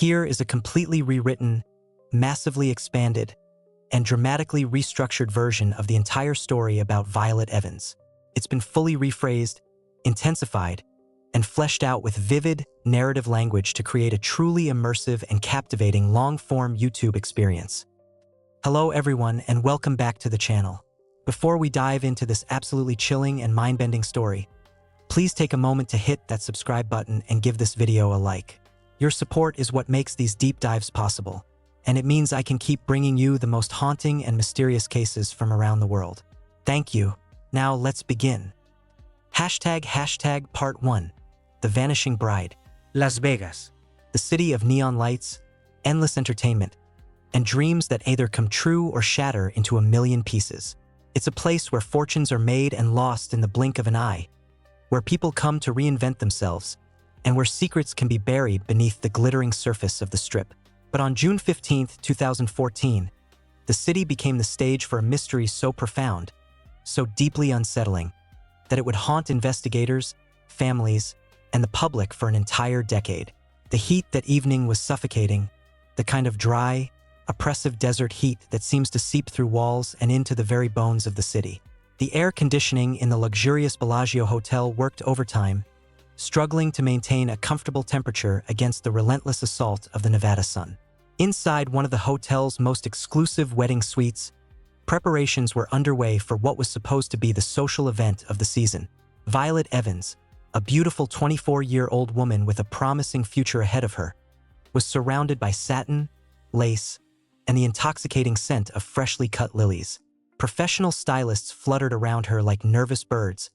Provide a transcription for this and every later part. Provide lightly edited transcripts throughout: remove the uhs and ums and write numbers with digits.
Here is a completely rewritten, massively expanded, and dramatically restructured version of the entire story about Violet Evans. It's been fully rephrased, intensified, and fleshed out with vivid, narrative language to create a truly immersive and captivating long-form YouTube experience. Hello everyone, and welcome back to the channel. Before we dive into this absolutely chilling and mind-bending story, please take a moment to hit that subscribe button and give this video a like. Your support is what makes these deep dives possible, and it means I can keep bringing you the most haunting and mysterious cases from around the world. Thank you. Now let's begin. ## Part 1. The Vanishing Bride. Las Vegas. The city of neon lights, endless entertainment, and dreams that either come true or shatter into a million pieces. It's a place where fortunes are made and lost in the blink of an eye, where people come to reinvent themselves, and where secrets can be buried beneath the glittering surface of the Strip. But on June 15, 2014, the city became the stage for a mystery so profound, so deeply unsettling, that it would haunt investigators, families, and the public for an entire decade. The heat that evening was suffocating, the kind of dry, oppressive desert heat that seems to seep through walls and into the very bones of the city. The air conditioning in the luxurious Bellagio Hotel worked overtime, struggling to maintain a comfortable temperature against the relentless assault of the Nevada sun. Inside one of the hotel's most exclusive wedding suites, preparations were underway for what was supposed to be the social event of the season. Violet Evans, a beautiful 24-year-old woman with a promising future ahead of her, was surrounded by satin, lace, and the intoxicating scent of freshly cut lilies. Professional stylists fluttered around her like nervous birds,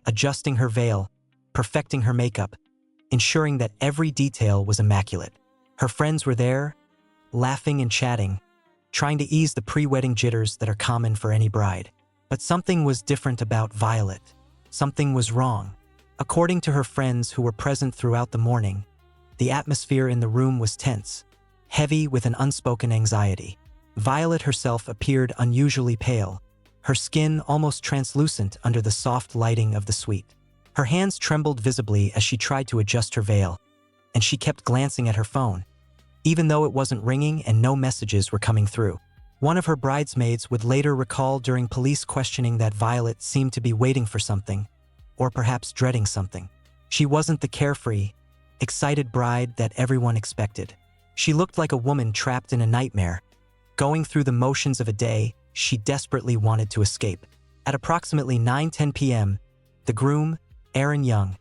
adjusting her veil, perfecting her makeup, ensuring that every detail was immaculate. Her friends were there, laughing and chatting, trying to ease the pre-wedding jitters that are common for any bride. But something was different about Violet. Something was wrong. According to her friends who were present throughout the morning, the atmosphere in the room was tense, heavy with an unspoken anxiety. Violet herself appeared unusually pale, her skin almost translucent under the soft lighting of the suite. Her hands trembled visibly as she tried to adjust her veil, and she kept glancing at her phone, even though it wasn't ringing and no messages were coming through. One of her bridesmaids would later recall during police questioning that Violet seemed to be waiting for something, or perhaps dreading something. She wasn't the carefree, excited bride that everyone expected. She looked like a woman trapped in a nightmare, going through the motions of a day she desperately wanted to escape. At approximately 9:10 p.m., the groom, Aaron Young,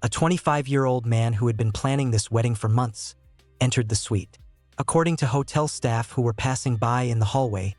a 25-year-old man who had been planning this wedding for months, entered the suite. According to hotel staff who were passing by in the hallway,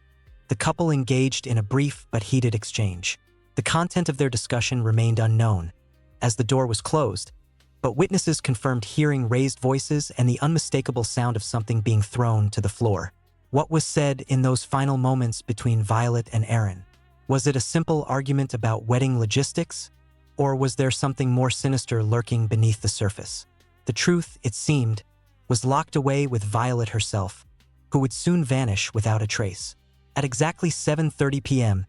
the couple engaged in a brief but heated exchange. The content of their discussion remained unknown, as the door was closed, but witnesses confirmed hearing raised voices and the unmistakable sound of something being thrown to the floor. What was said in those final moments between Violet and Aaron? Was it a simple argument about wedding logistics? Or was there something more sinister lurking beneath the surface? The truth, it seemed, was locked away with Violet herself, who would soon vanish without a trace. At exactly 7:30 p.m.,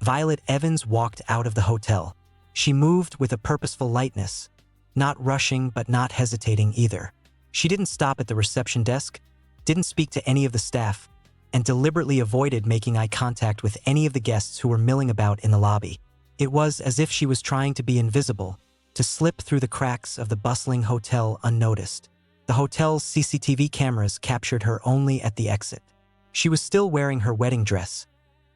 Violet Evans walked out of the hotel. She moved with a purposeful lightness, not rushing but not hesitating either. She didn't stop at the reception desk, didn't speak to any of the staff, and deliberately avoided making eye contact with any of the guests who were milling about in the lobby. It was as if she was trying to be invisible, to slip through the cracks of the bustling hotel unnoticed. The hotel's CCTV cameras captured her only at the exit. She was still wearing her wedding dress,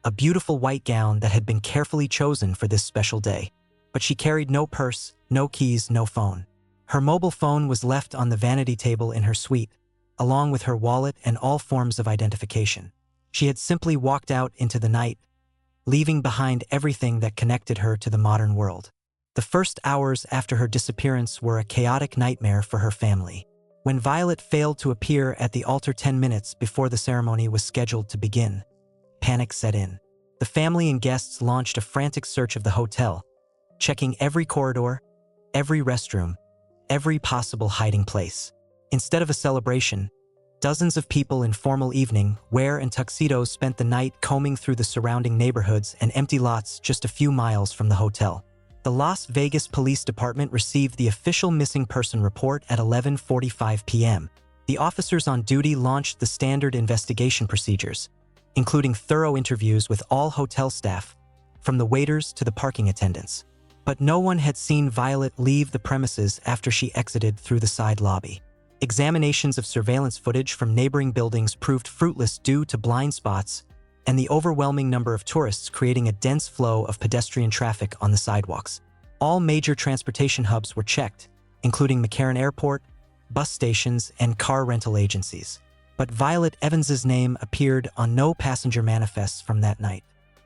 a beautiful white gown that had been carefully chosen for this special day. But she carried no purse, no keys, no phone. Her mobile phone was left on the vanity table in her suite, along with her wallet and all forms of identification. She had simply walked out into the night, leaving behind everything that connected her to the modern world. The first hours after her disappearance were a chaotic nightmare for her family. When Violet failed to appear at the altar 10 minutes before the ceremony was scheduled to begin, panic set in. The family and guests launched a frantic search of the hotel, checking every corridor, every restroom, every possible hiding place. Instead of a celebration, dozens of people in formal evening wear and tuxedos spent the night combing through the surrounding neighborhoods and empty lots just a few miles from the hotel. The Las Vegas Police Department received the official missing person report at 11:45 p.m. The officers on duty launched the standard investigation procedures, including thorough interviews with all hotel staff, from the waiters to the parking attendants. But no one had seen Violet leave the premises after she exited through the side lobby. Examinations of surveillance footage from neighboring buildings proved fruitless due to blind spots and the overwhelming number of tourists creating a dense flow of pedestrian traffic on the sidewalks. All major transportation hubs were checked, including McCarran Airport, bus stations, and car rental agencies. But Violet Evans's name appeared on no passenger manifests from that night.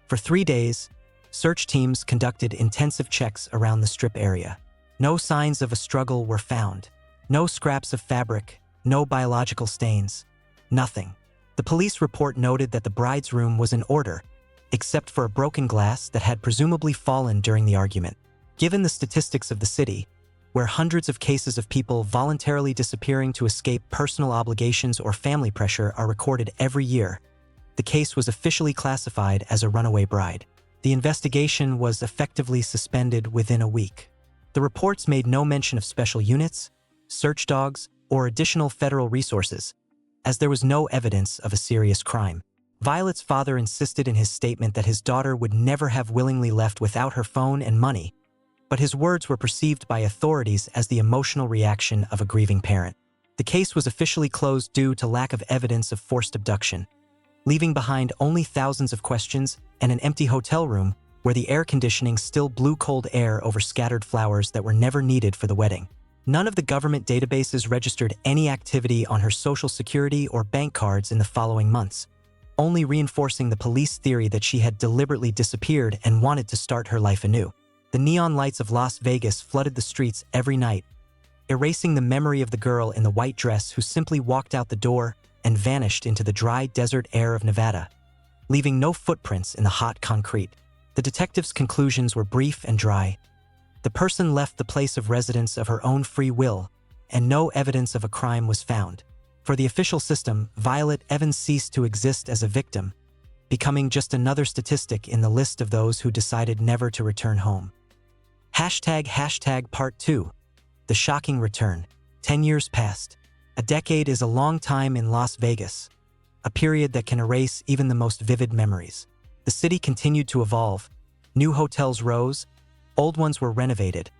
For 3 days, search teams conducted intensive checks around the Strip area. No signs of a struggle were found. No scraps of fabric, no biological stains, nothing. The police report noted that the bride's room was in order, except for a broken glass that had presumably fallen during the argument. Given the statistics of the city, where hundreds of cases of people voluntarily disappearing to escape personal obligations or family pressure are recorded every year, the case was officially classified as a runaway bride. The investigation was effectively suspended within a week. The reports made no mention of special units, search dogs, or additional federal resources, as there was no evidence of a serious crime. Violet's father insisted in his statement that his daughter would never have willingly left without her phone and money, but his words were perceived by authorities as the emotional reaction of a grieving parent. The case was officially closed due to lack of evidence of forced abduction, leaving behind only thousands of questions and an empty hotel room where the air conditioning still blew cold air over scattered flowers that were never needed for the wedding. None of the government databases registered any activity on her social security or bank cards in the following months, only reinforcing the police theory that she had deliberately disappeared and wanted to start her life anew. The neon lights of Las Vegas flooded the streets every night, erasing the memory of the girl in the white dress who simply walked out the door and vanished into the dry desert air of Nevada, leaving no footprints in the hot concrete. The detectives' conclusions were brief and dry. The person left the place of residence of her own free will, and no evidence of a crime was found. For the official system, Violet Evans ceased to exist as a victim, becoming just another statistic in the list of those who decided never to return home. ## Part 2. The shocking return. 10 years passed. A decade is a long time in Las Vegas, a period that can erase even the most vivid memories. The city continued to evolve. New hotels rose, old ones were renovated,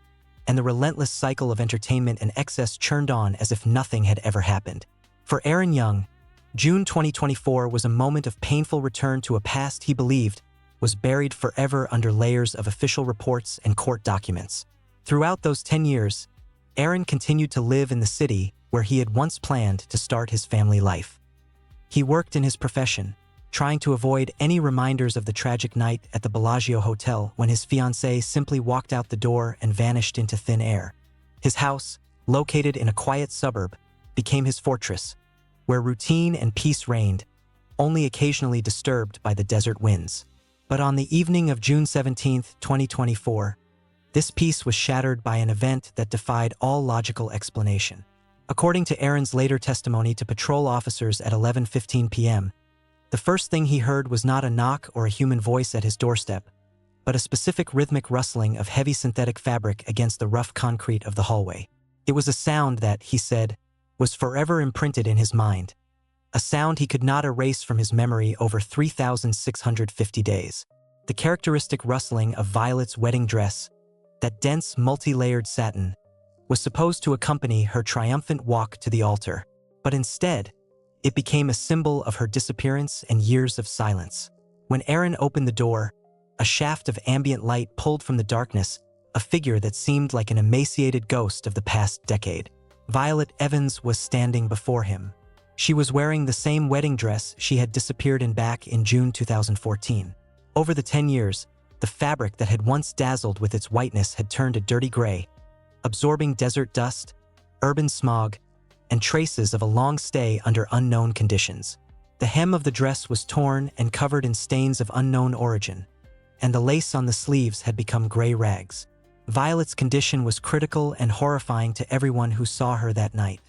and the relentless cycle of entertainment and excess churned on as if nothing had ever happened. For Aaron Young, June 2024 was a moment of painful return to a past he believed was buried forever under layers of official reports and court documents. Throughout those 10 years, Aaron continued to live in the city where he had once planned to start his family life. He worked in his profession, trying to avoid any reminders of the tragic night at the Bellagio Hotel when his fiancée simply walked out the door and vanished into thin air. His house, located in a quiet suburb, became his fortress, where routine and peace reigned, only occasionally disturbed by the desert winds. But on the evening of June 17, 2024, this peace was shattered by an event that defied all logical explanation. According to Aaron's later testimony to patrol officers at 11:15 p.m., the first thing he heard was not a knock or a human voice at his doorstep, but a specific rhythmic rustling of heavy synthetic fabric against the rough concrete of the hallway. It was a sound that, he said, was forever imprinted in his mind, a sound he could not erase from his memory over 3,650 days. The characteristic rustling of Violet's wedding dress, that dense, multi-layered satin, was supposed to accompany her triumphant walk to the altar, but instead, it became a symbol of her disappearance and years of silence. When Aaron opened the door, a shaft of ambient light pulled from the darkness a figure that seemed like an emaciated ghost of the past decade. Violet Evans was standing before him. She was wearing the same wedding dress she had disappeared in back in June 2014. Over the 10 years, the fabric that had once dazzled with its whiteness had turned a dirty gray, absorbing desert dust, urban smog, and traces of a long stay under unknown conditions. The hem of the dress was torn and covered in stains of unknown origin, and the lace on the sleeves had become gray rags. Violet's condition was critical and horrifying to everyone who saw her that night.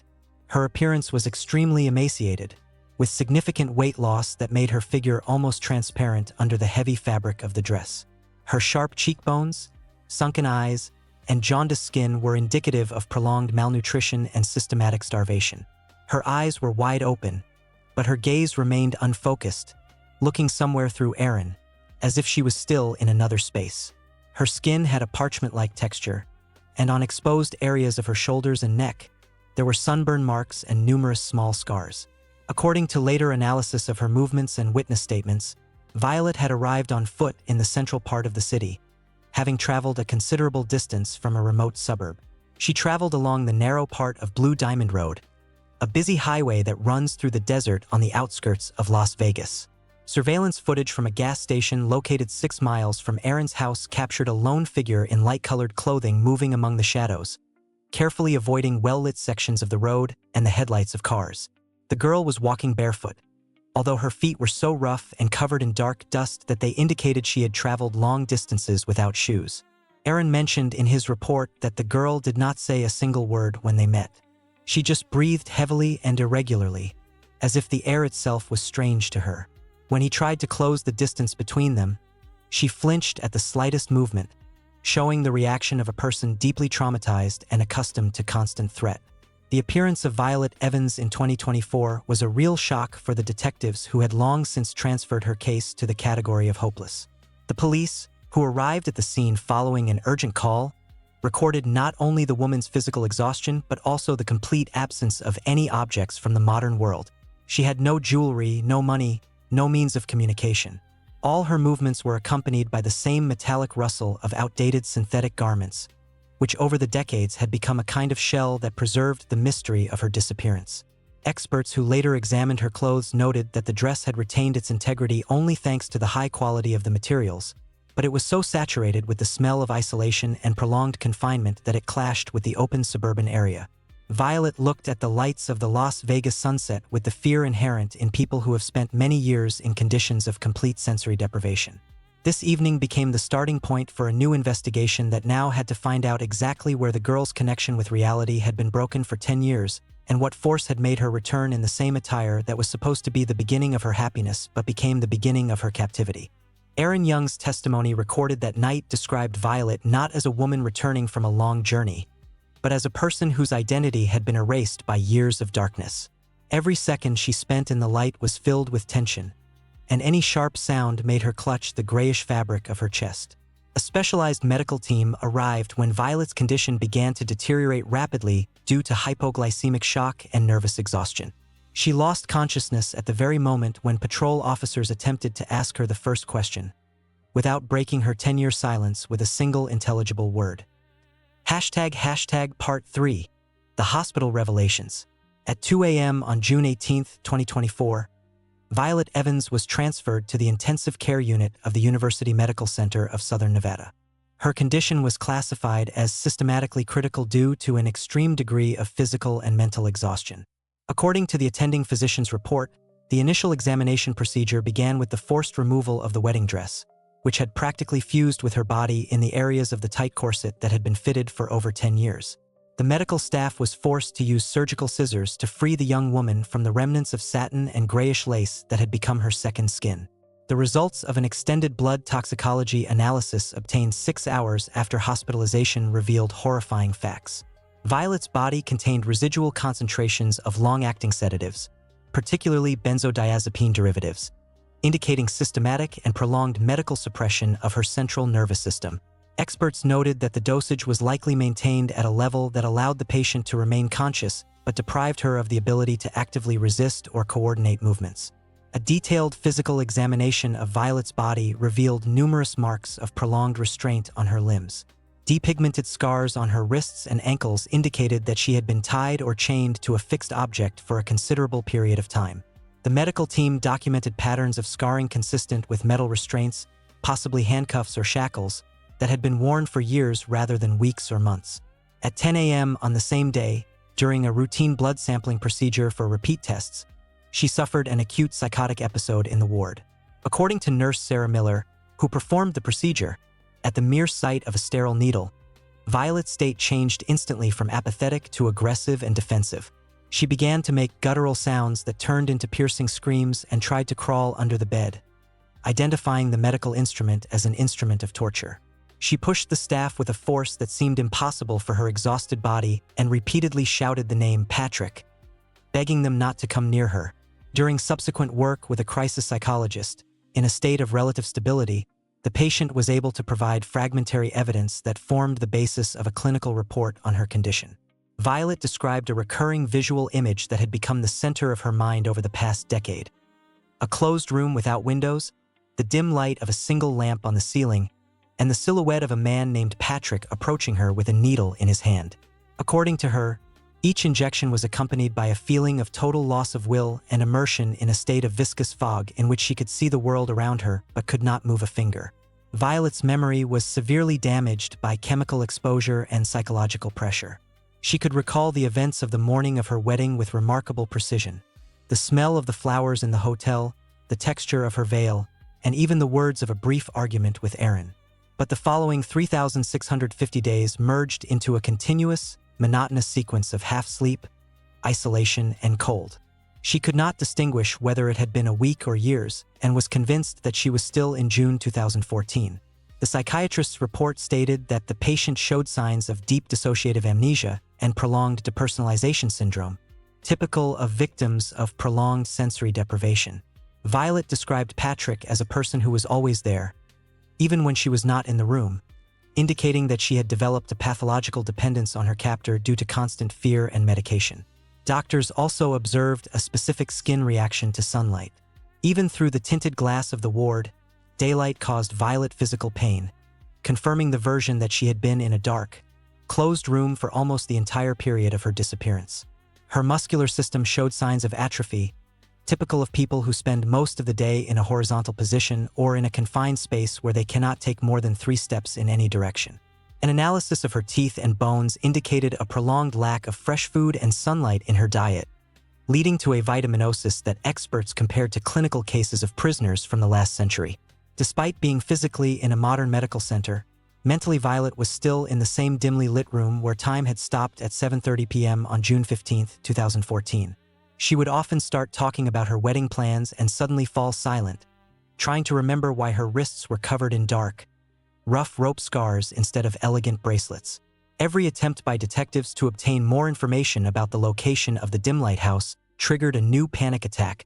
Her appearance was extremely emaciated, with significant weight loss that made her figure almost transparent under the heavy fabric of the dress. Her sharp cheekbones, sunken eyes, and jaundiced skin were indicative of prolonged malnutrition and systematic starvation. Her eyes were wide open, but her gaze remained unfocused, looking somewhere through Erin, as if she was still in another space. Her skin had a parchment-like texture, and on exposed areas of her shoulders and neck, there were sunburn marks and numerous small scars. According to later analysis of her movements and witness statements, Violet had arrived on foot in the central part of the city, having traveled a considerable distance from a remote suburb. She traveled along the narrow part of Blue Diamond Road, a busy highway that runs through the desert on the outskirts of Las Vegas. Surveillance footage from a gas station located 6 miles from Erin's house captured a lone figure in light-colored clothing moving among the shadows, carefully avoiding well-lit sections of the road and the headlights of cars. The girl was walking barefoot, although her feet were so rough and covered in dark dust that they indicated she had traveled long distances without shoes. Erin mentioned in his report that the girl did not say a single word when they met. She just breathed heavily and irregularly, as if the air itself was strange to her. When he tried to close the distance between them, she flinched at the slightest movement, showing the reaction of a person deeply traumatized and accustomed to constant threat. The appearance of Violet Evans in 2024 was a real shock for the detectives who had long since transferred her case to the category of hopeless. The police, who arrived at the scene following an urgent call, recorded not only the woman's physical exhaustion but also the complete absence of any objects from the modern world. She had no jewelry, no money, no means of communication. All her movements were accompanied by the same metallic rustle of outdated synthetic garments, which over the decades had become a kind of shell that preserved the mystery of her disappearance. Experts who later examined her clothes noted that the dress had retained its integrity only thanks to the high quality of the materials, but it was so saturated with the smell of isolation and prolonged confinement that it clashed with the open suburban area. Violet looked at the lights of the Las Vegas sunset with the fear inherent in people who have spent many years in conditions of complete sensory deprivation. This evening became the starting point for a new investigation that now had to find out exactly where the girl's connection with reality had been broken for 10 years and what force had made her return in the same attire that was supposed to be the beginning of her happiness but became the beginning of her captivity. Erin Young's testimony recorded that night described Violet not as a woman returning from a long journey, but as a person whose identity had been erased by years of darkness. Every second she spent in the light was filled with tension, and any sharp sound made her clutch the grayish fabric of her chest. A specialized medical team arrived when Violet's condition began to deteriorate rapidly due to hypoglycemic shock and nervous exhaustion. She lost consciousness at the very moment when patrol officers attempted to ask her the first question, without breaking her 10-year silence with a single intelligible word. Part 3, The Hospital Revelations. At 2 a.m. on June 18, 2024, Violet Evans was transferred to the intensive care unit of the University Medical Center of Southern Nevada. Her condition was classified as systematically critical due to an extreme degree of physical and mental exhaustion. According to the attending physician's report, the initial examination procedure began with the forced removal of the wedding dress, which had practically fused with her body in the areas of the tight corset that had been fitted for over 10 years. The medical staff was forced to use surgical scissors to free the young woman from the remnants of satin and grayish lace that had become her second skin. The results of an extended blood toxicology analysis obtained 6 hours after hospitalization revealed horrifying facts. Violet's body contained residual concentrations of long-acting sedatives, particularly benzodiazepine derivatives, indicating systematic and prolonged medical suppression of her central nervous system. Experts noted that the dosage was likely maintained at a level that allowed the patient to remain conscious but deprived her of the ability to actively resist or coordinate movements. A detailed physical examination of Violet's body revealed numerous marks of prolonged restraint on her limbs. Depigmented scars on her wrists and ankles indicated that she had been tied or chained to a fixed object for a considerable period of time. The medical team documented patterns of scarring consistent with metal restraints, possibly handcuffs or shackles, that had been worn for years rather than weeks or months. At 10 a.m. on the same day, during a routine blood sampling procedure for repeat tests, she suffered an acute psychotic episode in the ward. According to nurse Sarah Miller, who performed the procedure, at the mere sight of a sterile needle, Violet's state changed instantly from apathetic to aggressive and defensive. She began to make guttural sounds that turned into piercing screams and tried to crawl under the bed, identifying the medical instrument as an instrument of torture. She pushed the staff with a force that seemed impossible for her exhausted body and repeatedly shouted the name Patrick, begging them not to come near her. During subsequent work with a crisis psychologist, in a state of relative stability, the patient was able to provide fragmentary evidence that formed the basis of a clinical report on her condition. Violet described a recurring visual image that had become the center of her mind over the past decade. A closed room without windows, the dim light of a single lamp on the ceiling, and the silhouette of a man named Patrick approaching her with a needle in his hand. According to her, each injection was accompanied by a feeling of total loss of will and immersion in a state of viscous fog in which she could see the world around her but could not move a finger. Violet's memory was severely damaged by chemical exposure and psychological pressure. She could recall the events of the morning of her wedding with remarkable precision. The smell of the flowers in the hotel, the texture of her veil, and even the words of a brief argument with Aaron. But the following 3,650 days merged into a continuous, monotonous sequence of half-sleep, isolation, and cold. She could not distinguish whether it had been a week or years, and was convinced that she was still in June 2014. The psychiatrist's report stated that the patient showed signs of deep dissociative amnesia and prolonged depersonalization syndrome, typical of victims of prolonged sensory deprivation. Violet described Patrick as a person who was always there, even when she was not in the room, indicating that she had developed a pathological dependence on her captor due to constant fear and medication. Doctors also observed a specific skin reaction to sunlight. Even through the tinted glass of the ward, daylight caused Violet physical pain, confirming the version that she had been in a dark, closed room for almost the entire period of her disappearance. Her muscular system showed signs of atrophy, typical of people who spend most of the day in a horizontal position or in a confined space where they cannot take more than 3 steps in any direction. An analysis of her teeth and bones indicated a prolonged lack of fresh food and sunlight in her diet, leading to a vitaminosis that experts compared to clinical cases of prisoners from the last century. Despite being physically in a modern medical center, mentally Violet was still in the same dimly lit room where time had stopped at 7:30 p.m. on June 15, 2014. She would often start talking about her wedding plans and suddenly fall silent, trying to remember why her wrists were covered in dark, rough rope scars instead of elegant bracelets. Every attempt by detectives to obtain more information about the location of the dim lighthouse triggered a new panic attack,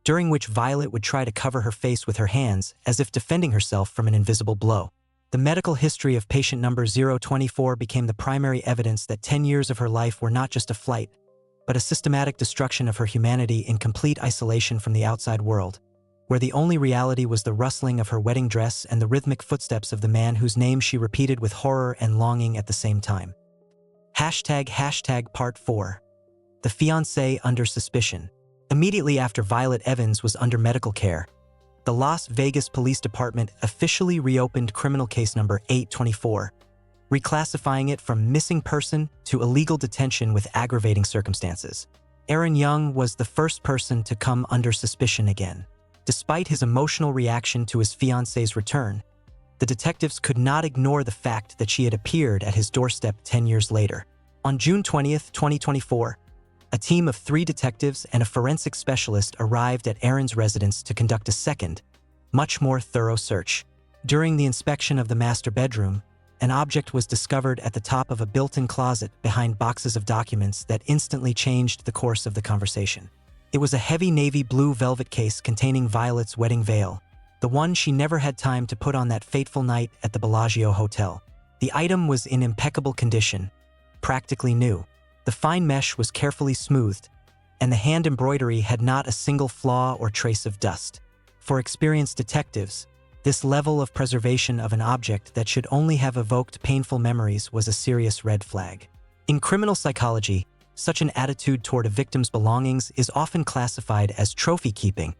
during which Violet would try to cover her face with her hands as if defending herself from an invisible blow. The medical history of patient number 024 became the primary evidence that 10 years of her life were not just a flight, but a systematic destruction of her humanity in complete isolation from the outside world, where the only reality was the rustling of her wedding dress and the rhythmic footsteps of the man whose name she repeated with horror and longing at the same time. Part 4. The fiancé under suspicion. Immediately after Violet Evans was under medical care, the Las Vegas Police Department officially reopened criminal case number 824, reclassifying it from missing person to illegal detention with aggravating circumstances. Aaron Young was the first person to come under suspicion again. Despite his emotional reaction to his fiancée's return, the detectives could not ignore the fact that she had appeared at his doorstep 10 years later. On June 20, 2024, a team of 3 detectives and a forensic specialist arrived at Aaron's residence to conduct a second, much more thorough search. During the inspection of the master bedroom, an object was discovered at the top of a built-in closet behind boxes of documents that instantly changed the course of the conversation. It was a heavy navy blue velvet case containing Violet's wedding veil, the one she never had time to put on that fateful night at the Bellagio Hotel. The item was in impeccable condition, practically new. The fine mesh was carefully smoothed, and the hand embroidery had not a single flaw or trace of dust. For experienced detectives, this level of preservation of an object that should only have evoked painful memories was a serious red flag. In criminal psychology, such an attitude toward a victim's belongings is often classified as trophy keeping,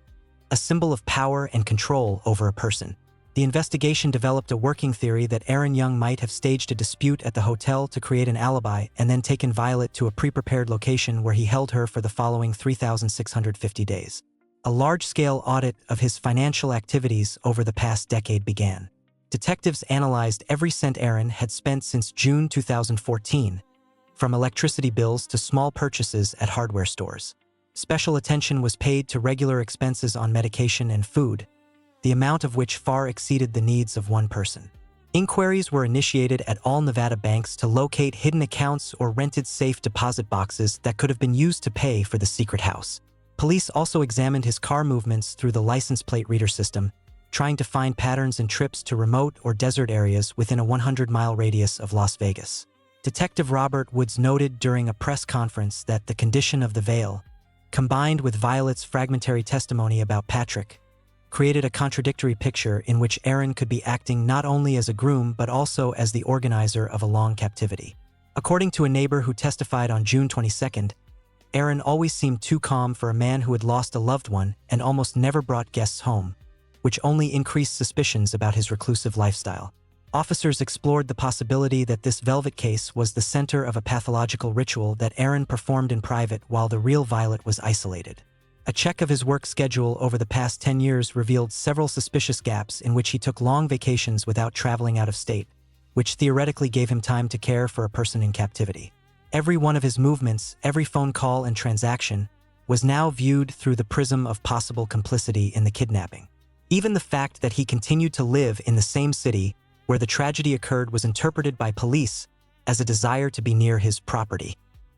a symbol of power and control over a person. The investigation developed a working theory that Aaron Young might have staged a dispute at the hotel to create an alibi and then taken Violet to a pre-prepared location where he held her for the following 3,650 days. A large-scale audit of his financial activities over the past decade began. Detectives analyzed every cent Aaron had spent since June 2014, from electricity bills to small purchases at hardware stores. Special attention was paid to regular expenses on medication and food, the amount of which far exceeded the needs of one person. Inquiries were initiated at all Nevada banks to locate hidden accounts or rented safe deposit boxes that could have been used to pay for the secret house. Police also examined his car movements through the license plate reader system, trying to find patterns in trips to remote or desert areas within a 100-mile radius of Las Vegas. Detective Robert Woods noted during a press conference that the condition of the veil, combined with Violet's fragmentary testimony about Patrick, created a contradictory picture in which Aaron could be acting not only as a groom but also as the organizer of a long captivity. According to a neighbor who testified on June 22nd, Aaron always seemed too calm for a man who had lost a loved one and almost never brought guests home, which only increased suspicions about his reclusive lifestyle. Officers explored the possibility that this velvet case was the center of a pathological ritual that Aaron performed in private while the real Violet was isolated. A check of his work schedule over the past 10 years revealed several suspicious gaps in which he took long vacations without traveling out of state, which theoretically gave him time to care for a person in captivity. Every one of his movements, every phone call and transaction, was now viewed through the prism of possible complicity in the kidnapping. Even the fact that he continued to live in the same city where the tragedy occurred was interpreted by police as a desire to be near his property.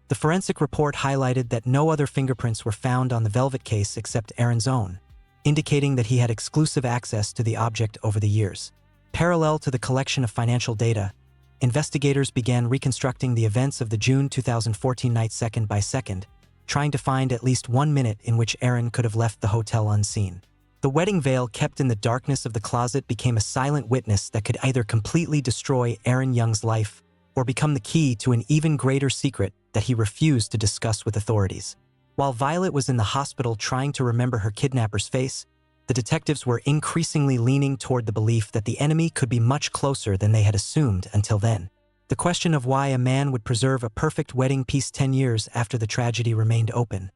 The forensic report highlighted that no other fingerprints were found on the velvet case except Aaron's own, indicating that he had exclusive access to the object over the years. Parallel to the collection of financial data, investigators began reconstructing the events of the June 2014 night second by second, trying to find at least 1 minute in which Aaron could have left the hotel unseen. The wedding veil kept in the darkness of the closet became a silent witness that could either completely destroy Aaron Young's life or become the key to an even greater secret that he refused to discuss with authorities. While Violet was in the hospital trying to remember her kidnapper's face, the detectives were increasingly leaning toward the belief that the enemy could be much closer than they had assumed until then. The question of why a man would preserve a perfect wedding piece 10 years after the tragedy remained open,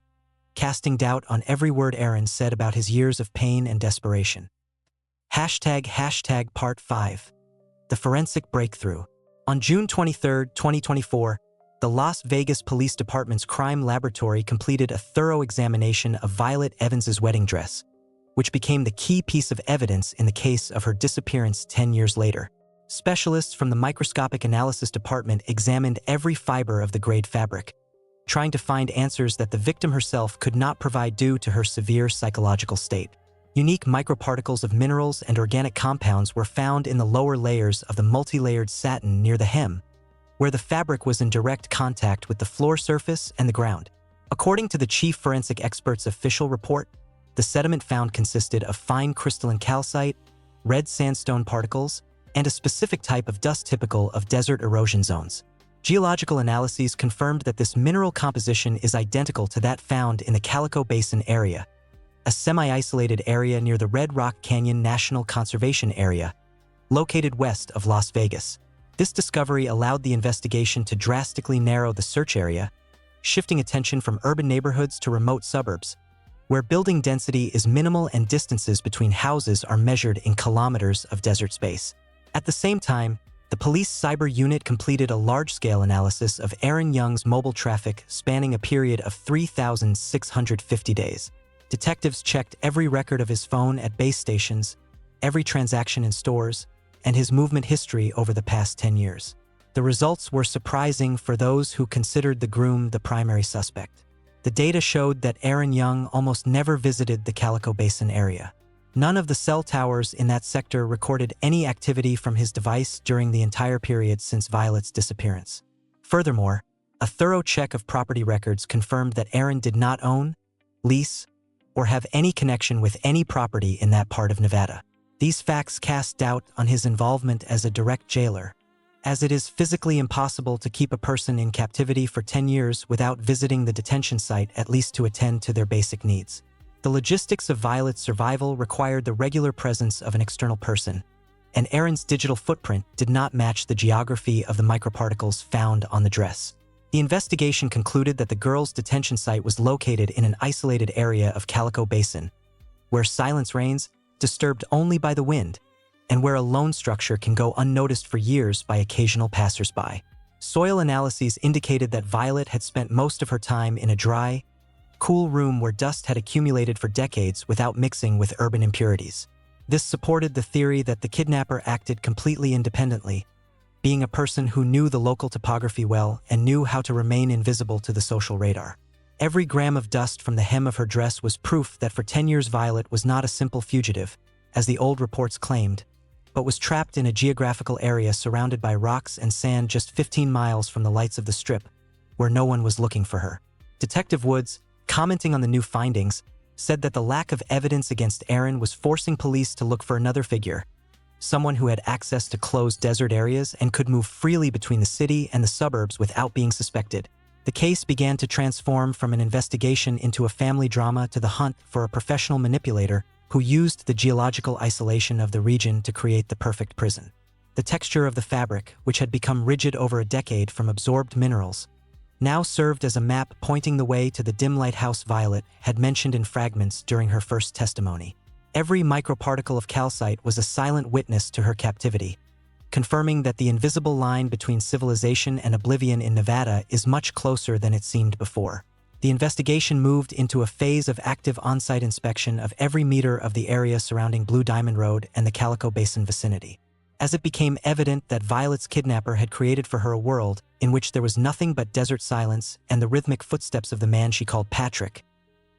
casting doubt on every word Aaron said about his years of pain and desperation. ## Part 5. The Forensic Breakthrough. On June 23, 2024, the Las Vegas Police Department's crime laboratory completed a thorough examination of Violet Evans's wedding dress, which became the key piece of evidence in the case of her disappearance 10 years later. Specialists from the Microscopic Analysis Department examined every fiber of the grade fabric, trying to find answers that the victim herself could not provide due to her severe psychological state. Unique microparticles of minerals and organic compounds were found in the lower layers of the multi-layered satin near the hem, where the fabric was in direct contact with the floor surface and the ground. According to the chief forensic expert's official report, the sediment found consisted of fine crystalline calcite, red sandstone particles, and a specific type of dust typical of desert erosion zones. Geological analyses confirmed that this mineral composition is identical to that found in the Calico Basin area, a semi-isolated area near the Red Rock Canyon National Conservation Area, located west of Las Vegas. This discovery allowed the investigation to drastically narrow the search area, shifting attention from urban neighborhoods to remote suburbs, where building density is minimal and distances between houses are measured in kilometers of desert space. At the same time, the police cyber unit completed a large-scale analysis of Aaron Young's mobile traffic spanning a period of 3,650 days. Detectives checked every record of his phone at base stations, every transaction in stores, and his movement history over the past 10 years. The results were surprising for those who considered the groom the primary suspect. The data showed that Aaron Young almost never visited the Calico Basin area. None of the cell towers in that sector recorded any activity from his device during the entire period since Violet's disappearance. Furthermore, a thorough check of property records confirmed that Aaron did not own, lease, or have any connection with any property in that part of Nevada. These facts cast doubt on his involvement as a direct jailer, as it is physically impossible to keep a person in captivity for 10 years without visiting the detention site at least to attend to their basic needs. The logistics of Violet's survival required the regular presence of an external person, and Aaron's digital footprint did not match the geography of the microparticles found on the dress. The investigation concluded that the girl's detention site was located in an isolated area of Calico Basin, where silence reigns, disturbed only by the wind, and where a lone structure can go unnoticed for years by occasional passersby. Soil analyses indicated that Violet had spent most of her time in a dry, cool room where dust had accumulated for decades without mixing with urban impurities. This supported the theory that the kidnapper acted completely independently, being a person who knew the local topography well and knew how to remain invisible to the social radar. Every gram of dust from the hem of her dress was proof that for 10 years Violet was not a simple fugitive, as the old reports claimed, but was trapped in a geographical area surrounded by rocks and sand just 15 miles from the lights of the Strip, where no one was looking for her. Detective Woods, commenting on the new findings, said that the lack of evidence against Erin was forcing police to look for another figure, someone who had access to closed desert areas and could move freely between the city and the suburbs without being suspected. The case began to transform from an investigation into a family drama to the hunt for a professional manipulator who used the geological isolation of the region to create the perfect prison. The texture of the fabric, which had become rigid over a decade from absorbed minerals, now served as a map pointing the way to the dim lighthouse Violet had mentioned in fragments during her first testimony. Every microparticle of calcite was a silent witness to her captivity, confirming that the invisible line between civilization and oblivion in Nevada is much closer than it seemed before. The investigation moved into a phase of active on-site inspection of every meter of the area surrounding Blue Diamond Road and the Calico Basin vicinity. As it became evident that Violet's kidnapper had created for her a world in which there was nothing but desert silence and the rhythmic footsteps of the man she called Patrick,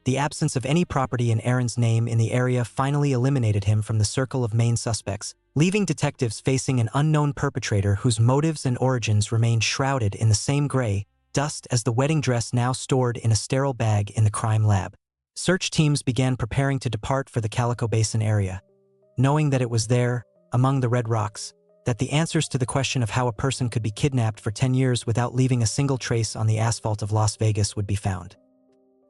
the absence of any property in Erin's name in the area finally eliminated him from the circle of main suspects, leaving detectives facing an unknown perpetrator whose motives and origins remained shrouded in the same gray dust as the wedding dress now stored in a sterile bag in the crime lab. Search teams began preparing to depart for the Calico Basin area, knowing that it was there, among the red rocks, that the answers to the question of how a person could be kidnapped for 10 years without leaving a single trace on the asphalt of Las Vegas would be found.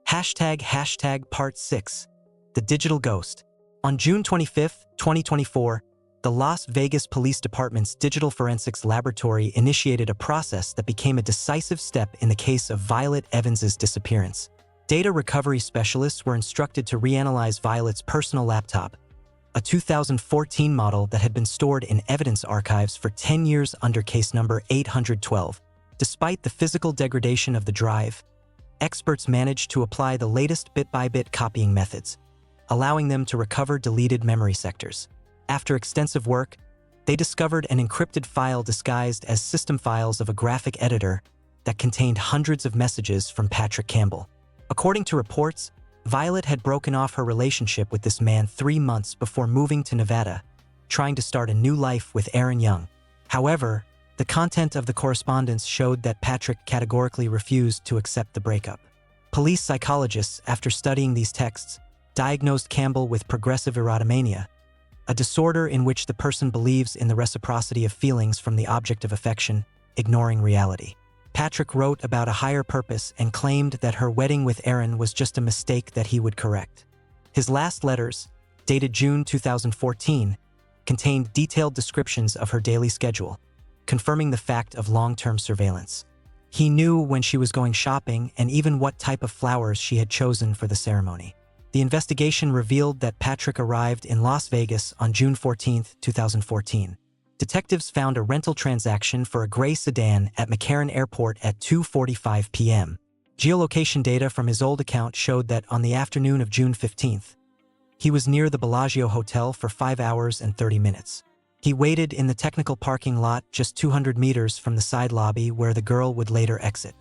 Part 6. The Digital Ghost. On June 25, 2024, the Las Vegas Police Department's Digital Forensics Laboratory initiated a process that became a decisive step in the case of Violet Evans's disappearance. Data recovery specialists were instructed to reanalyze Violet's personal laptop, a 2014 model that had been stored in evidence archives for 10 years under case number 812. Despite the physical degradation of the drive, experts managed to apply the latest bit-by-bit copying methods, allowing them to recover deleted memory sectors. After extensive work, they discovered an encrypted file disguised as system files of a graphic editor that contained hundreds of messages from Patrick Campbell. According to reports, Violet had broken off her relationship with this man 3 months before moving to Nevada, trying to start a new life with Erin Young. However, the content of the correspondence showed that Patrick categorically refused to accept the breakup. Police psychologists, after studying these texts, diagnosed Campbell with progressive erotomania, a disorder in which the person believes in the reciprocity of feelings from the object of affection, ignoring reality. Patrick wrote about a higher purpose and claimed that her wedding with Erin was just a mistake that he would correct. His last letters, dated June 2014, contained detailed descriptions of her daily schedule, confirming the fact of long-term surveillance. He knew when she was going shopping and even what type of flowers she had chosen for the ceremony. The investigation revealed that Patrick arrived in Las Vegas on June 14, 2014. Detectives found a rental transaction for a gray sedan at McCarran Airport at 2:45 p.m. Geolocation data from his old account showed that on the afternoon of June 15th, he was near the Bellagio Hotel for 5 hours and 30 minutes. He waited in the technical parking lot just 200 meters from the side lobby where the girl would later exit.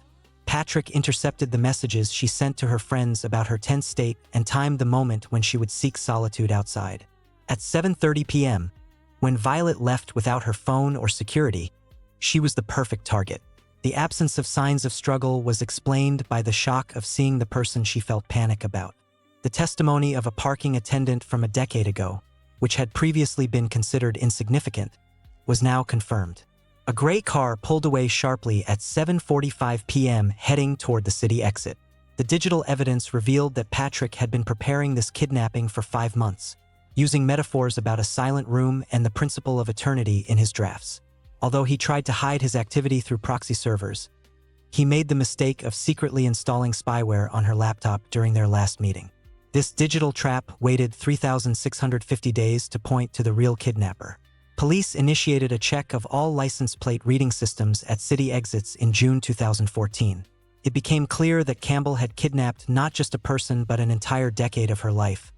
Patrick intercepted the messages she sent to her friends about her tense state and timed the moment when she would seek solitude outside. At 7:30 p.m., when Violet left without her phone or security, she was the perfect target. The absence of signs of struggle was explained by the shock of seeing the person she felt panic about. The testimony of a parking attendant from a decade ago, which had previously been considered insignificant, was now confirmed. A gray car pulled away sharply at 7:45 p.m. heading toward the city exit. The digital evidence revealed that Patrick had been preparing this kidnapping for 5 months, using metaphors about a silent room and the principle of eternity in his drafts. Although he tried to hide his activity through proxy servers, he made the mistake of secretly installing spyware on her laptop during their last meeting. This digital trap waited 3,650 days to point to the real kidnapper. Police initiated a check of all license plate reading systems at city exits in June 2014. It became clear that Campbell had kidnapped not just a person but an entire decade of her life,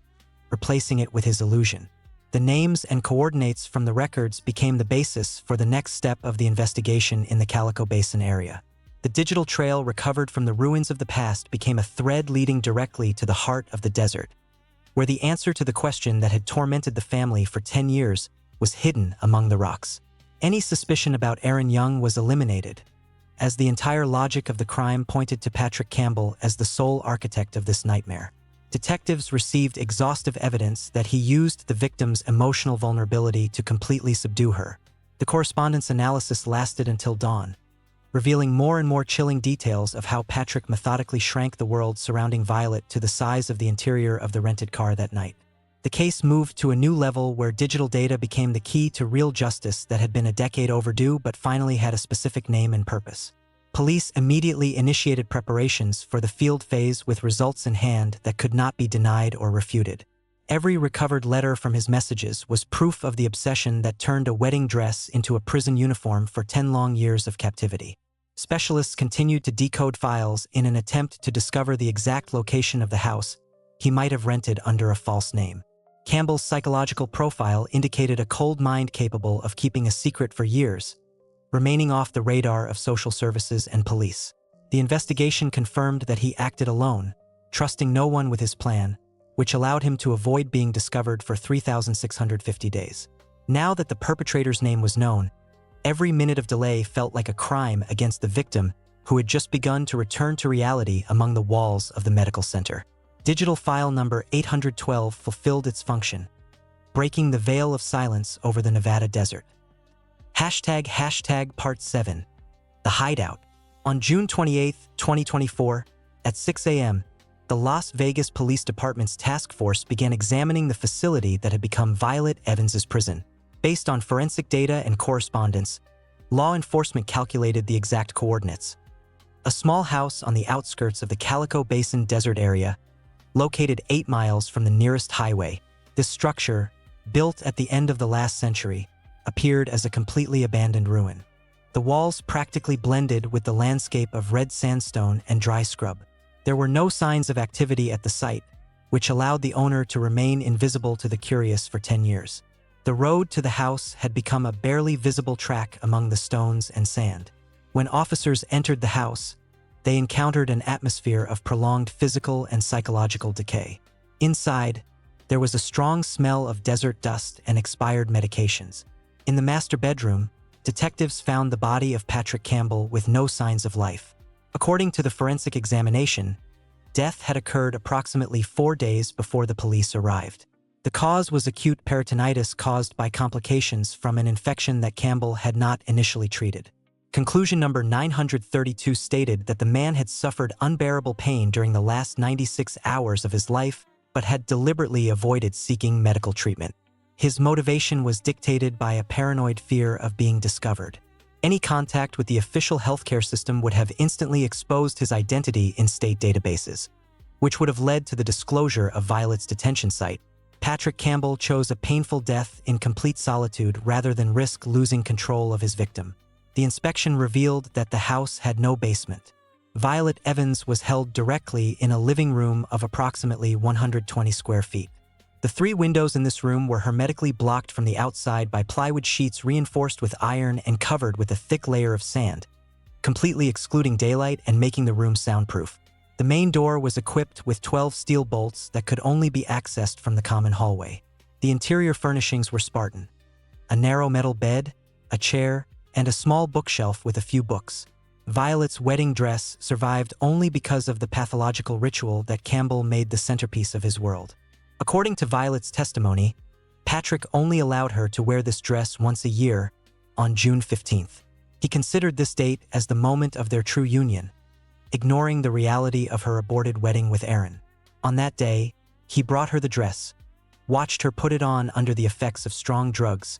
replacing it with his illusion. The names and coordinates from the records became the basis for the next step of the investigation in the Calico Basin area. The digital trail recovered from the ruins of the past became a thread leading directly to the heart of the desert, where the answer to the question that had tormented the family for 10 years was hidden among the rocks. Any suspicion about Aaron Young was eliminated, as the entire logic of the crime pointed to Patrick Campbell as the sole architect of this nightmare. Detectives received exhaustive evidence that he used the victim's emotional vulnerability to completely subdue her. The correspondence analysis lasted until dawn, revealing more and more chilling details of how Patrick methodically shrank the world surrounding Violet to the size of the interior of the rented car that night. The case moved to a new level where digital data became the key to real justice that had been a decade overdue but finally had a specific name and purpose. Police immediately initiated preparations for the field phase with results in hand that could not be denied or refuted. Every recovered letter from his messages was proof of the obsession that turned a wedding dress into a prison uniform for 10 long years of captivity. Specialists continued to decode files in an attempt to discover the exact location of the house he might have rented under a false name. Campbell's psychological profile indicated a cold mind capable of keeping a secret for years, remaining off the radar of social services and police. The investigation confirmed that he acted alone, trusting no one with his plan, which allowed him to avoid being discovered for 3,650 days. Now that the perpetrator's name was known, every minute of delay felt like a crime against the victim who had just begun to return to reality among the walls of the medical center. Digital file number 812 fulfilled its function, breaking the veil of silence over the Nevada desert. ## Part 7. The Hideout. On June 28, 2024, at 6 a.m., the Las Vegas Police Department's task force began examining the facility that had become Violet Evans's prison. Based on forensic data and correspondence, law enforcement calculated the exact coordinates. A small house on the outskirts of the Calico Basin desert area, located 8 miles from the nearest highway. This structure, built at the end of the last century, appeared as a completely abandoned ruin. The walls practically blended with the landscape of red sandstone and dry scrub. There were no signs of activity at the site, which allowed the owner to remain invisible to the curious for 10 years. The road to the house had become a barely visible track among the stones and sand. When officers entered the house, they encountered an atmosphere of prolonged physical and psychological decay. Inside, there was a strong smell of desert dust and expired medications. In the master bedroom, detectives found the body of Patrick Campbell with no signs of life. According to the forensic examination, death had occurred approximately 4 days before the police arrived. The cause was acute peritonitis caused by complications from an infection that Campbell had not initially treated. Conclusion number 932 stated that the man had suffered unbearable pain during the last 96 hours of his life, but had deliberately avoided seeking medical treatment. His motivation was dictated by a paranoid fear of being discovered. Any contact with the official healthcare system would have instantly exposed his identity in state databases, which would have led to the disclosure of Violet's detention site. Patrick Campbell chose a painful death in complete solitude rather than risk losing control of his victim. The inspection revealed that the house had no basement. Violet Evans was held directly in a living room of approximately 120 square feet. The 3 windows in this room were hermetically blocked from the outside by plywood sheets reinforced with iron and covered with a thick layer of sand, completely excluding daylight and making the room soundproof. The main door was equipped with 12 steel bolts that could only be accessed from the common hallway. The interior furnishings were Spartan: a narrow metal bed, a chair, and a small bookshelf with a few books. Violet's wedding dress survived only because of the pathological ritual that Campbell made the centerpiece of his world. According to Violet's testimony, Patrick only allowed her to wear this dress once a year, on June 15th. He considered this date as the moment of their true union, ignoring the reality of her aborted wedding with Aaron. On that day, he brought her the dress, watched her put it on under the effects of strong drugs,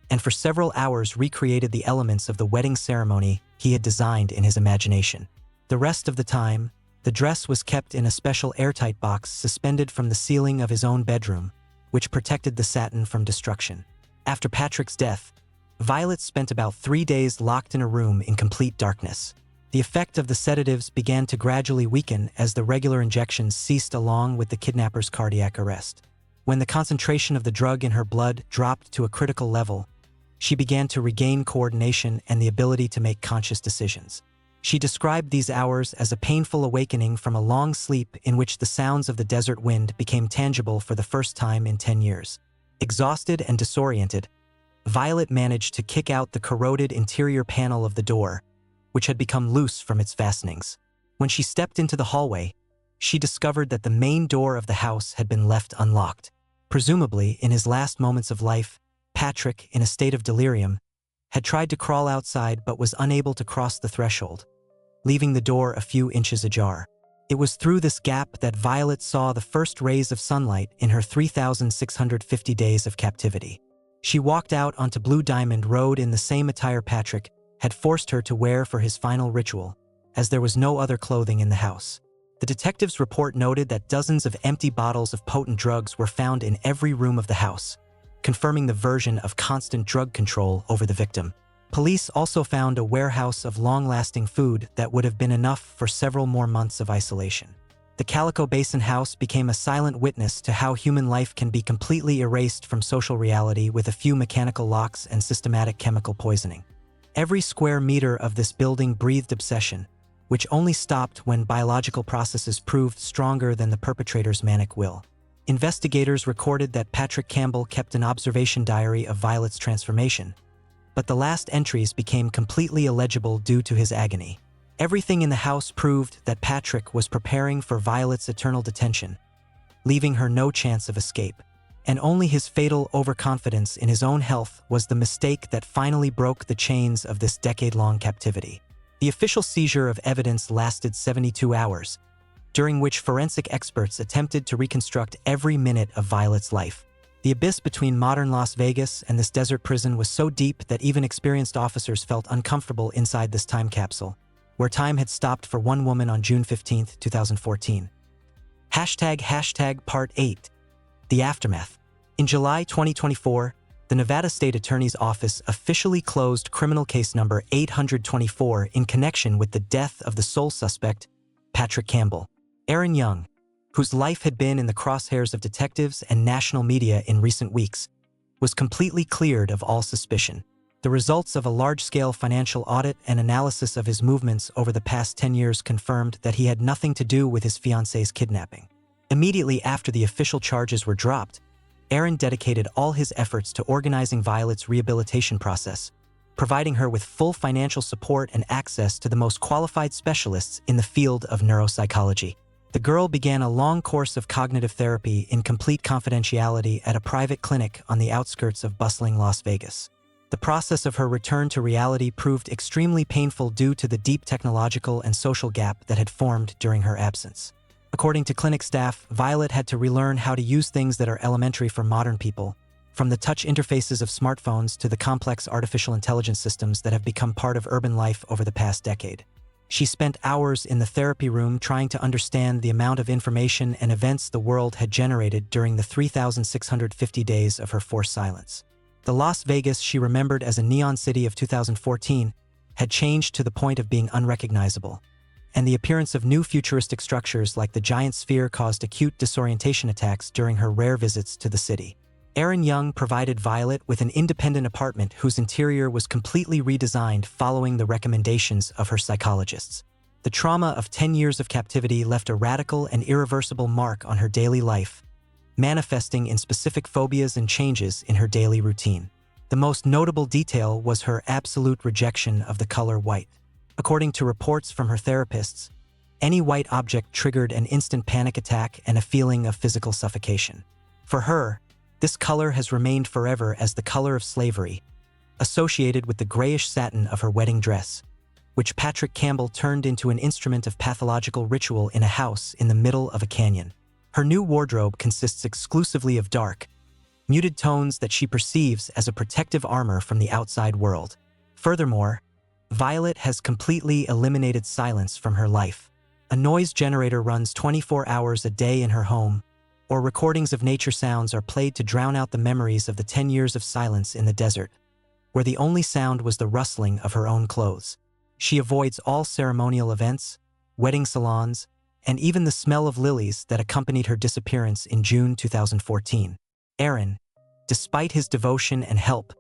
and for several hours recreated the elements of the wedding ceremony he had designed in his imagination. The rest of the time, the dress was kept in a special airtight box suspended from the ceiling of his own bedroom, which protected the satin from destruction. After Patrick's death, Violet spent about 3 days locked in a room in complete darkness. The effect of the sedatives began to gradually weaken as the regular injections ceased along with the kidnapper's cardiac arrest. When the concentration of the drug in her blood dropped to a critical level, she began to regain coordination and the ability to make conscious decisions. She described these hours as a painful awakening from a long sleep in which the sounds of the desert wind became tangible for the first time in 10 years. Exhausted and disoriented, Violet managed to kick out the corroded interior panel of the door, which had become loose from its fastenings. When she stepped into the hallway, she discovered that the main door of the house had been left unlocked. Presumably, in his last moments of life, Patrick, in a state of delirium, had tried to crawl outside but was unable to cross the threshold, leaving the door a few inches ajar. It was through this gap that Violet saw the first rays of sunlight in her 3,650 days of captivity. She walked out onto Blue Diamond Road in the same attire Patrick had forced her to wear for his final ritual, as there was no other clothing in the house. The detective's report noted that dozens of empty bottles of potent drugs were found in every room of the house, confirming the version of constant drug control over the victim. Police also found a warehouse of long-lasting food that would have been enough for several more months of isolation. The Calico Basin house became a silent witness to how human life can be completely erased from social reality with a few mechanical locks and systematic chemical poisoning. Every square meter of this building breathed obsession, which only stopped when biological processes proved stronger than the perpetrator's manic will. Investigators recorded that Patrick Campbell kept an observation diary of Violet's transformation, but the last entries became completely illegible due to his agony. Everything in the house proved that Patrick was preparing for Violet's eternal detention, leaving her no chance of escape. And only his fatal overconfidence in his own health was the mistake that finally broke the chains of this decade-long captivity. The official seizure of evidence lasted 72 hours, during which forensic experts attempted to reconstruct every minute of Violet's life. The abyss between modern Las Vegas and this desert prison was so deep that even experienced officers felt uncomfortable inside this time capsule, where time had stopped for one woman on June 15, 2014. ## Part 8. The Aftermath. In July 2024, the Nevada State Attorney's Office officially closed criminal case number 824 in connection with the death of the sole suspect, Patrick Campbell. Aaron Young, whose life had been in the crosshairs of detectives and national media in recent weeks, was completely cleared of all suspicion. The results of a large-scale financial audit and analysis of his movements over the past 10 years confirmed that he had nothing to do with his fiancée's kidnapping. Immediately after the official charges were dropped, Aaron dedicated all his efforts to organizing Violet's rehabilitation process, providing her with full financial support and access to the most qualified specialists in the field of neuropsychology. The girl began a long course of cognitive therapy in complete confidentiality at a private clinic on the outskirts of bustling Las Vegas. The process of her return to reality proved extremely painful due to the deep technological and social gap that had formed during her absence. According to clinic staff, Violet had to relearn how to use things that are elementary for modern people, from the touch interfaces of smartphones to the complex artificial intelligence systems that have become part of urban life over the past decade. She spent hours in the therapy room trying to understand the amount of information and events the world had generated during the 3,650 days of her forced silence. The Las Vegas she remembered as a neon city of 2014 had changed to the point of being unrecognizable, and the appearance of new futuristic structures like the giant sphere caused acute disorientation attacks during her rare visits to the city. Aaron Young provided Violet with an independent apartment whose interior was completely redesigned following the recommendations of her psychologists. The trauma of 10 years of captivity left a radical and irreversible mark on her daily life, manifesting in specific phobias and changes in her daily routine. The most notable detail was her absolute rejection of the color white. According to reports from her therapists, any white object triggered an instant panic attack and a feeling of physical suffocation. For her, this color has remained forever as the color of slavery, associated with the grayish satin of her wedding dress, which Patrick Campbell turned into an instrument of pathological ritual in a house in the middle of a canyon. Her new wardrobe consists exclusively of dark, muted tones that she perceives as a protective armor from the outside world. Furthermore, Violet has completely eliminated silence from her life. A noise generator runs 24 hours a day in her home, or recordings of nature sounds are played to drown out the memories of the 10 years of silence in the desert, where the only sound was the rustling of her own clothes. She avoids all ceremonial events, wedding salons, and even the smell of lilies that accompanied her disappearance in June 2014. Aaron, despite his devotion and help,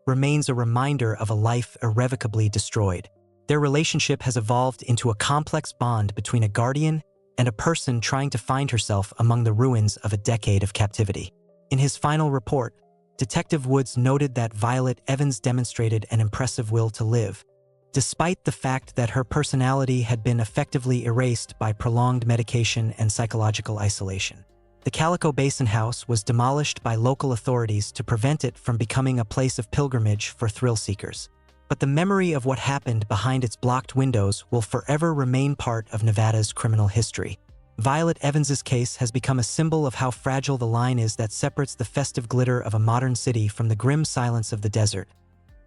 remains a reminder of a life irrevocably destroyed. Their relationship has evolved into a complex bond between a guardian and a person trying to find herself among the ruins of a decade of captivity. In his final report, Detective Woods noted that Violet Evans demonstrated an impressive will to live, despite the fact that her personality had been effectively erased by prolonged medication and psychological isolation. The Calico Basin House was demolished by local authorities to prevent it from becoming a place of pilgrimage for thrill seekers. But the memory of what happened behind its blocked windows will forever remain part of Nevada's criminal history. Violet Evans's case has become a symbol of how fragile the line is that separates the festive glitter of a modern city from the grim silence of the desert,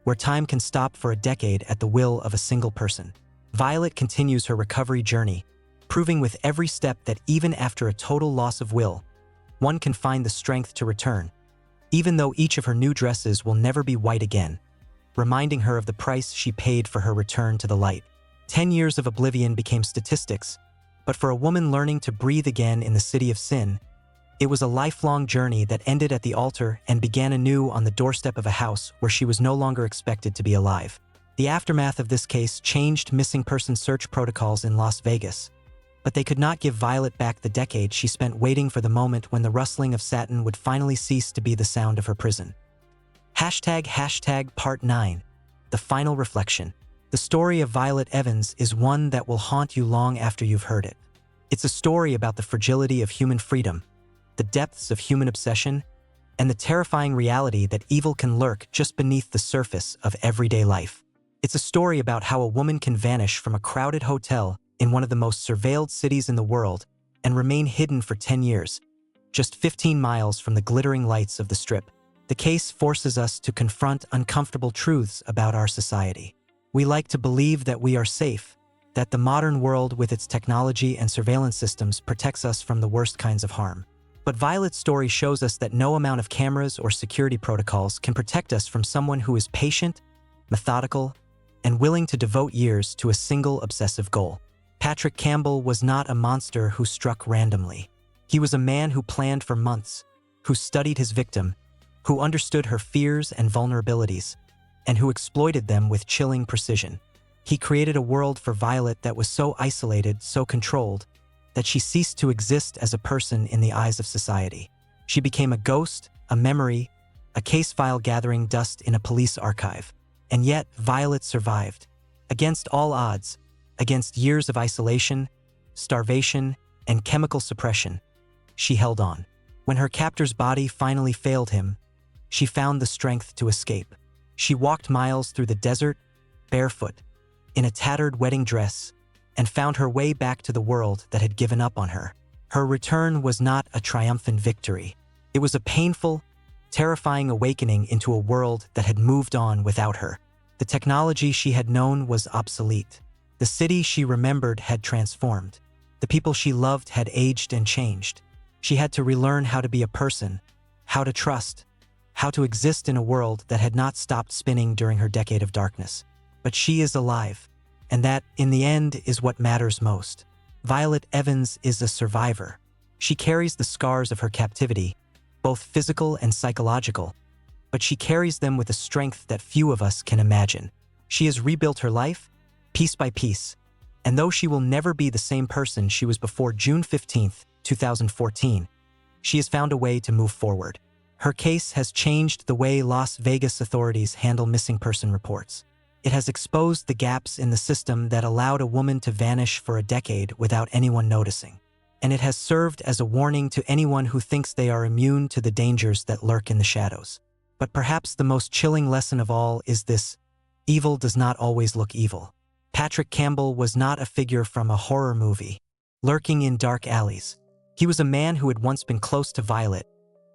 where time can stop for a decade at the will of a single person. Violet continues her recovery journey, proving with every step that even after a total loss of will, one can find the strength to return, even though each of her new dresses will never be white again, reminding her of the price she paid for her return to the light. 10 years of oblivion became statistics, but for a woman learning to breathe again in the city of sin, it was a lifelong journey that ended at the altar and began anew on the doorstep of a house where she was no longer expected to be alive. The aftermath of this case changed missing person search protocols in Las Vegas, but they could not give Violet back the decade she spent waiting for the moment when the rustling of satin would finally cease to be the sound of her prison. Part 9. The Final Reflection. The story of Violet Evans is one that will haunt you long after you've heard it. It's a story about the fragility of human freedom, the depths of human obsession, and the terrifying reality that evil can lurk just beneath the surface of everyday life. It's a story about how a woman can vanish from a crowded hotel in one of the most surveilled cities in the world and remain hidden for 10 years, just 15 miles from the glittering lights of the Strip. The case forces us to confront uncomfortable truths about our society. We like to believe that we are safe, that the modern world with its technology and surveillance systems protects us from the worst kinds of harm. But Violet's story shows us that no amount of cameras or security protocols can protect us from someone who is patient, methodical, and willing to devote years to a single obsessive goal. Patrick Campbell was not a monster who struck randomly. He was a man who planned for months, who studied his victim, who understood her fears and vulnerabilities, and who exploited them with chilling precision. He created a world for Violet that was so isolated, so controlled, that she ceased to exist as a person in the eyes of society. She became a ghost, a memory, a case file gathering dust in a police archive. And yet, Violet survived. Against all odds, against years of isolation, starvation, and chemical suppression, she held on. When her captor's body finally failed him, she found the strength to escape. She walked miles through the desert, barefoot, in a tattered wedding dress, and found her way back to the world that had given up on her. Her return was not a triumphant victory. It was a painful, terrifying awakening into a world that had moved on without her. The technology she had known was obsolete. The city she remembered had transformed. The people she loved had aged and changed. She had to relearn how to be a person, how to trust, how to exist in a world that had not stopped spinning during her decade of darkness. But she is alive, and that, in the end, is what matters most. Violet Evans is a survivor. She carries the scars of her captivity, both physical and psychological, but she carries them with a strength that few of us can imagine. She has rebuilt her life, piece by piece, and though she will never be the same person she was before June 15, 2014, she has found a way to move forward. Her case has changed the way Las Vegas authorities handle missing person reports. It has exposed the gaps in the system that allowed a woman to vanish for a decade without anyone noticing. And it has served as a warning to anyone who thinks they are immune to the dangers that lurk in the shadows. But perhaps the most chilling lesson of all is this: evil does not always look evil. Patrick Campbell was not a figure from a horror movie, lurking in dark alleys. He was a man who had once been close to Violet,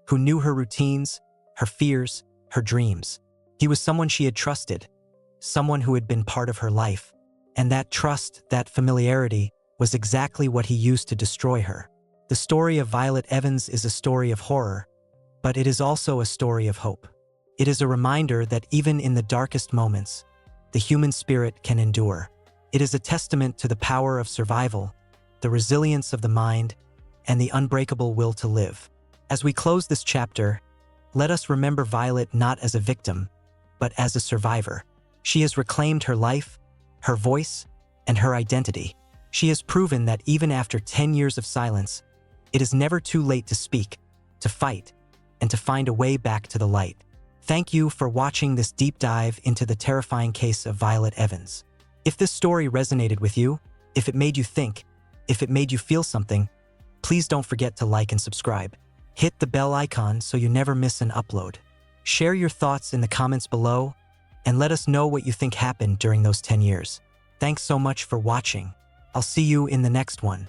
who knew her routines, her fears, her dreams. He was someone she had trusted, someone who had been part of her life. And that trust, that familiarity, was exactly what he used to destroy her. The story of Violet Evans is a story of horror, but it is also a story of hope. It is a reminder that even in the darkest moments, the human spirit can endure. It is a testament to the power of survival, the resilience of the mind, and the unbreakable will to live. As we close this chapter, let us remember Violet not as a victim, but as a survivor. She has reclaimed her life, her voice, and her identity. She has proven that even after 10 years of silence, it is never too late to speak, to fight, and to find a way back to the light. Thank you for watching this deep dive into the terrifying case of Violet Evans. If this story resonated with you, if it made you think, if it made you feel something, please don't forget to like and subscribe. Hit the bell icon so you never miss an upload. Share your thoughts in the comments below, and let us know what you think happened during those 10 years. Thanks so much for watching. I'll see you in the next one.